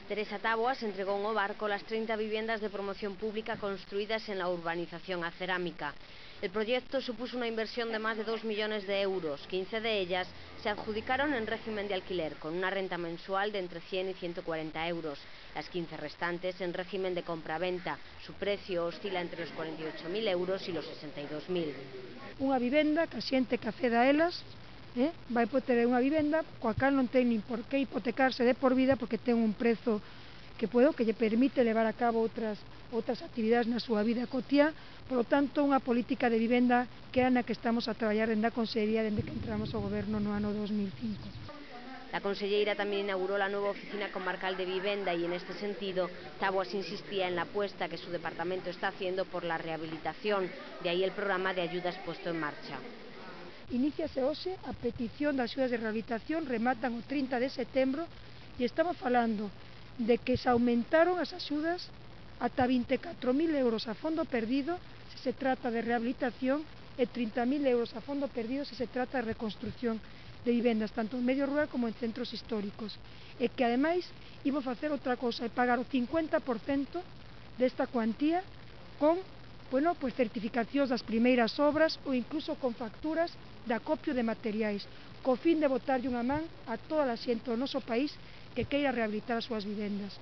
Teresa Táboas entregó en o Barco las 30 viviendas de promoción pública construidas en la urbanización A Cerámica. El proyecto supuso una inversión de más de 2 millones de euros. 15 de ellas se adjudicaron en régimen de alquiler, con una renta mensual de entre 100 y 140 euros. Las 15 restantes en régimen de compraventa. Su precio oscila entre los 48.000 euros y los 62.000. Unha vivenda que a xente que acceda a elas vai poder ter unha vivenda coa cal non ten nin por que hipotecarse de por vida, porque ten un prezo que lle permite levar a cabo outras actividades na súa vida cotiá. Por lo tanto, unha política de vivenda que é na que estamos a traballar dende a Consellería dende que entramos ao goberno no ano 2005. La conselleira también inauguró la nueva oficina comarcal de vivienda y en este sentido Táboas insistía en la apuesta que su departamento está haciendo por la rehabilitación, de ahí el programa de ayudas puesto en marcha. Iníciase hoxe a petición das axudas de rehabilitación, rematan o 30 de setembro e estamos falando de que se aumentaron as axudas ata 24.000 euros a fondo perdido se se trata de rehabilitación e 30.000 euros a fondo perdido se se trata de reconstrucción de vivendas, tanto en medio rural como en centros históricos. E que ademais imos facer outra cousa, é pagar o 50% desta cuantía con certificacións das primeiras obras ou incluso con facturas de acopio de materiais, co fin de botarlle unha man a toda a xente do noso país que queira rehabilitar as súas vivendas.